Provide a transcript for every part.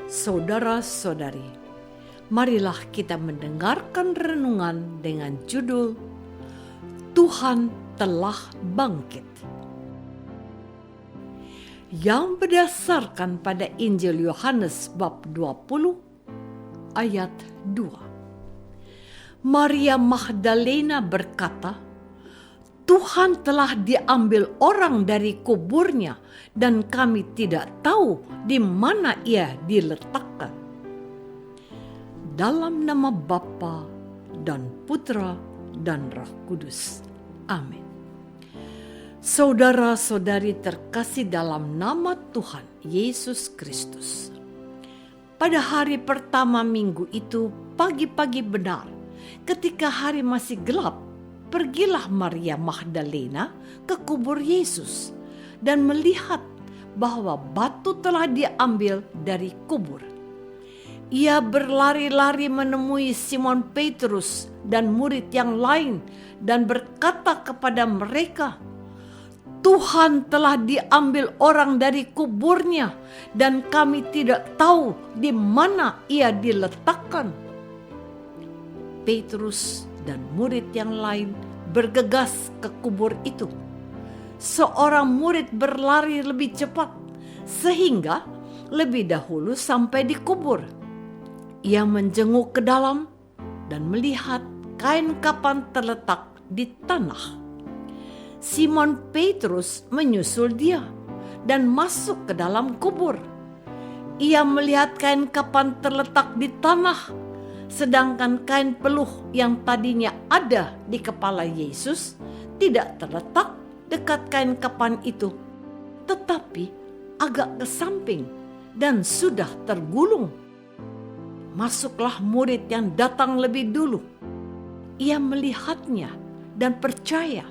Saudara-saudari, marilah kita mendengarkan renungan dengan judul Tuhan telah bangkit, yang berdasarkan pada Injil Yohanes bab 20 ayat 2. Maria Magdalena berkata, Tuhan telah diambil orang dari kuburnya dan kami tidak tahu di mana ia diletakkan. Dalam nama Bapa dan Putra dan Roh Kudus. Amin. Saudara-saudari terkasih dalam nama Tuhan Yesus Kristus. Pada hari pertama minggu itu, pagi-pagi benar, ketika hari masih gelap, pergilah Maria Magdalena ke kubur Yesus dan melihat bahwa batu telah diambil dari kubur. Ia berlari-lari menemui Simon Petrus dan murid yang lain dan berkata kepada mereka, Tuhan telah diambil orang dari kuburnya dan kami tidak tahu di mana ia diletakkan. Petrus dan murid yang lain bergegas ke kubur itu. Seorang murid berlari lebih cepat sehingga lebih dahulu sampai di kubur. Ia menjenguk ke dalam dan melihat kain kapan terletak di tanah. Simon Petrus menyusul dia dan masuk ke dalam kubur. Ia melihat kain kapan terletak di tanah, sedangkan kain peluh yang tadinya ada di kepala Yesus tidak terletak dekat kain kapan itu, tetapi agak ke samping dan sudah tergulung. Masuklah murid yang datang lebih dulu. Ia melihatnya dan percaya.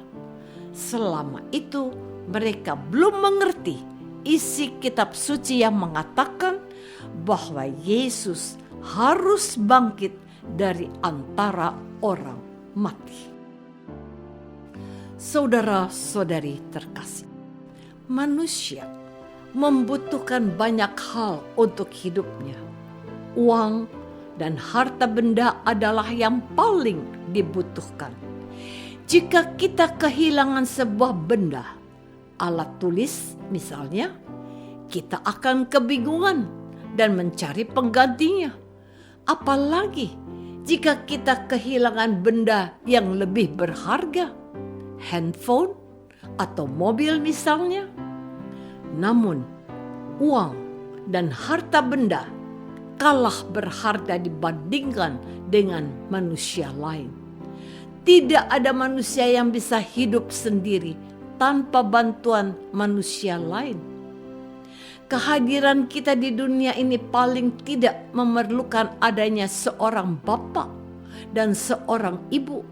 Selama itu mereka belum mengerti isi kitab suci yang mengatakan bahwa Yesus harus bangkit dari antara orang mati. Saudara-saudari terkasih, manusia membutuhkan banyak hal untuk hidupnya. Uang dan harta benda adalah yang paling dibutuhkan. Jika kita kehilangan sebuah benda, alat tulis misalnya, kita akan kebingungan dan mencari penggantinya. Apalagi jika kita kehilangan benda yang lebih berharga, handphone atau mobil misalnya. Namun, uang dan harta benda kalah berharga dibandingkan dengan manusia lain. Tidak ada manusia yang bisa hidup sendiri tanpa bantuan manusia lain. Kehadiran kita di dunia ini paling tidak memerlukan adanya seorang bapak dan seorang ibu.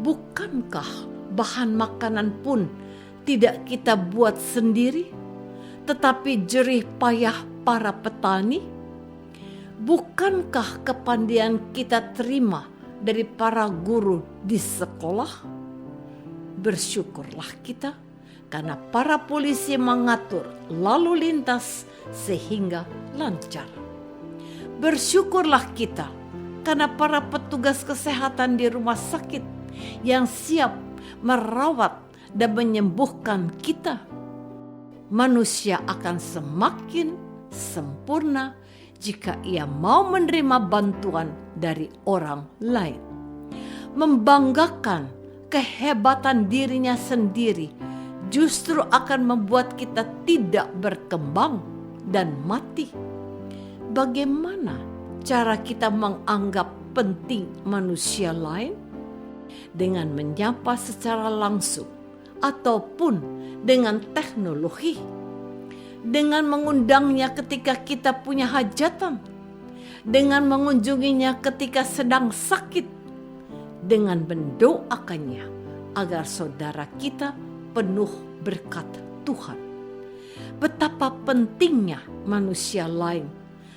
Bukankah bahan makanan pun tidak kita buat sendiri, tetapi jerih payah para petani? Bukankah kepandaian kita terima dari para guru di sekolah? Bersyukurlah kita karena para polisi mengatur lalu lintas sehingga lancar. Bersyukurlah kita karena para petugas kesehatan di rumah sakit yang siap merawat dan menyembuhkan kita. Manusia akan semakin sempurna jika ia mau menerima bantuan dari orang lain. Membanggakan kehebatan dirinya sendiri justru akan membuat kita tidak berkembang dan mati. Bagaimana cara kita menganggap penting manusia lain? Dengan menyapa secara langsung ataupun dengan teknologi. Dengan mengundangnya ketika kita punya hajatan. Dengan mengunjunginya ketika sedang sakit. Dengan mendoakannya agar saudara kita penuh berkat Tuhan. Betapa pentingnya manusia lain,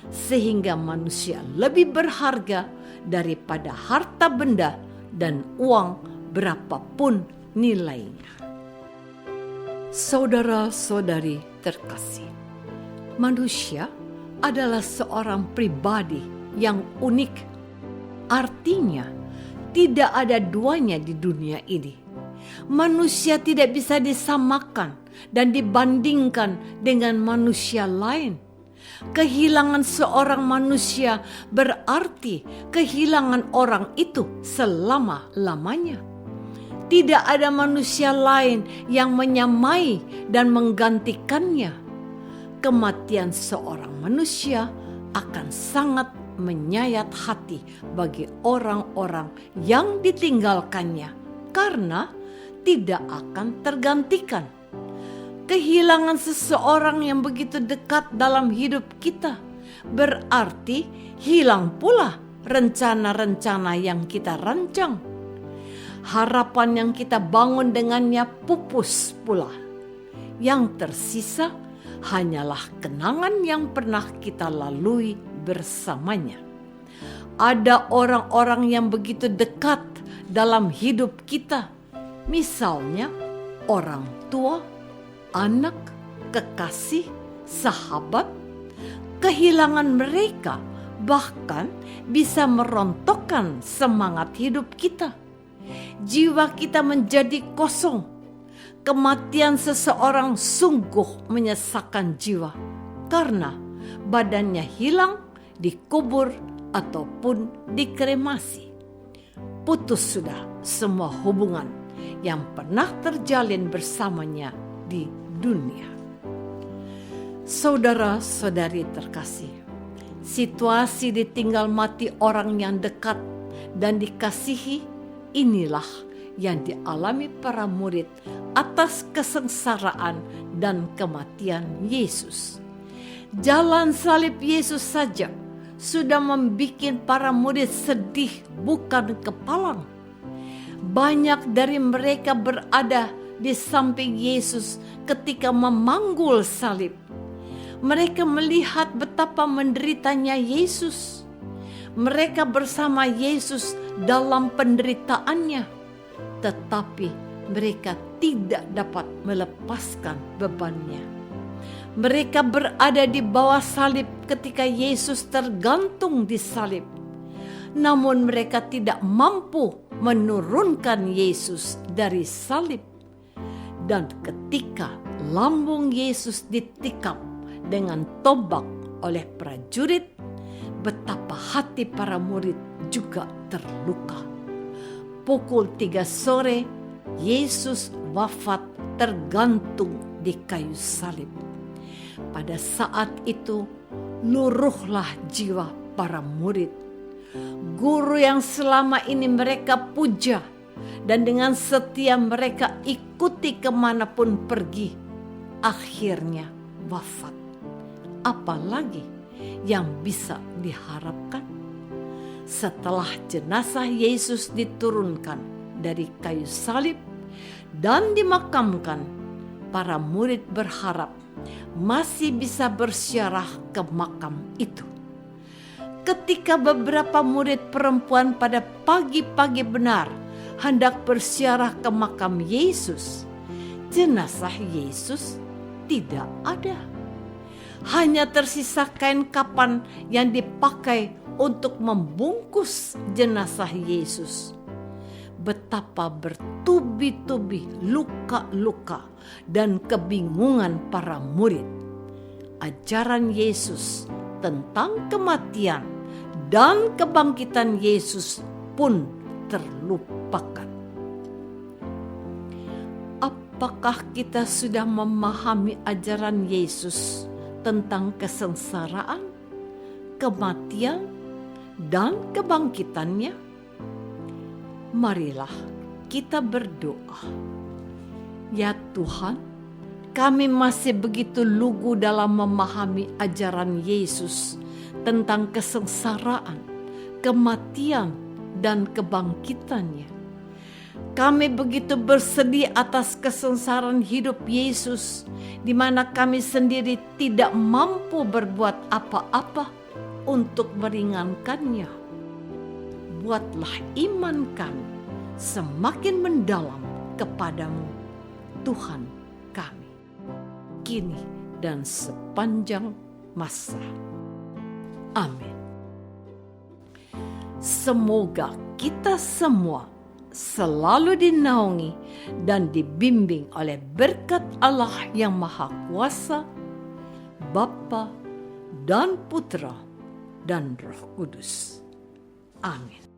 sehingga manusia lebih berharga daripada harta benda dan uang berapapun nilainya. Saudara-saudari terkasih, manusia adalah seorang pribadi yang unik. Artinya, tidak ada duanya di dunia ini. Manusia tidak bisa disamakan dan dibandingkan dengan manusia lain. Kehilangan seorang manusia berarti kehilangan orang itu selama-lamanya. Tidak ada manusia lain yang menyamai dan menggantikannya. Kematian seorang manusia akan sangat menyayat hati bagi orang-orang yang ditinggalkannya karena tidak akan tergantikan. Kehilangan seseorang yang begitu dekat dalam hidup kita berarti hilang pula rencana-rencana yang kita rancang. Harapan yang kita bangun dengannya pupus pula. Yang tersisa hanyalah kenangan yang pernah kita lalui bersamanya. Ada orang-orang yang begitu dekat dalam hidup kita. Misalnya orang tua, anak, kekasih, sahabat. Kehilangan mereka bahkan bisa merontokkan semangat hidup kita. Jiwa kita menjadi kosong. Kematian seseorang sungguh menyesakkan jiwa karena badannya hilang, dikubur ataupun dikremasi. Putus sudah semua hubungan yang pernah terjalin bersamanya di dunia. Saudara-saudari terkasih, situasi ditinggal mati orang yang dekat dan dikasihi inilah yang dialami para murid atas kesengsaraan dan kematian Yesus. Jalan salib Yesus saja sudah membuat para murid sedih bukan kepalang. Banyak dari mereka berada di samping Yesus ketika memanggul salib. Mereka melihat betapa menderitanya Yesus. Mereka bersama Yesus dalam penderitaannya, tetapi mereka tidak dapat melepaskan bebannya. Mereka berada di bawah salib ketika Yesus tergantung di salib. Namun mereka tidak mampu menurunkan Yesus dari salib. Dan ketika lambung Yesus ditikam dengan tombak oleh prajurit, betapa hati para murid juga terluka. Pukul 3 sore, Yesus wafat tergantung di kayu salib. Pada saat itu, luruhlah jiwa para murid. Guru yang selama ini mereka puja dan dengan setia mereka ikuti kemanapun pergi, akhirnya wafat. Apalagi yang bisa diharapkan? Setelah jenazah Yesus diturunkan dari kayu salib dan dimakamkan, para murid berharap masih bisa berziarah ke makam itu. Ketika beberapa murid perempuan pada pagi-pagi benar hendak berziarah ke makam Yesus, jenazah Yesus tidak ada. Hanya tersisa kain kapan yang dipakai untuk membungkus jenazah Yesus. Betapa bertubi-tubi luka-luka dan kebingungan para murid. Ajaran Yesus tentang kematian dan kebangkitan Yesus pun terlupakan. Apakah kita sudah memahami ajaran Yesus tentang kesengsaraan, kematian, dan kebangkitannya? Marilah kita berdoa. Ya Tuhan, kami masih begitu lugu dalam memahami ajaran Yesus tentang kesengsaraan, kematian, dan kebangkitannya. Kami begitu bersedih atas kesengsaraan hidup Yesus, di mana kami sendiri tidak mampu berbuat apa-apa untuk meringankannya. Buatlah iman kami semakin mendalam kepadamu, Tuhan kami, kini dan sepanjang masa. Amin. Semoga kita semua selalu dinaungi dan dibimbing oleh berkat Allah yang Maha Kuasa, Bapa dan Putra dan Roh Kudus. Amin.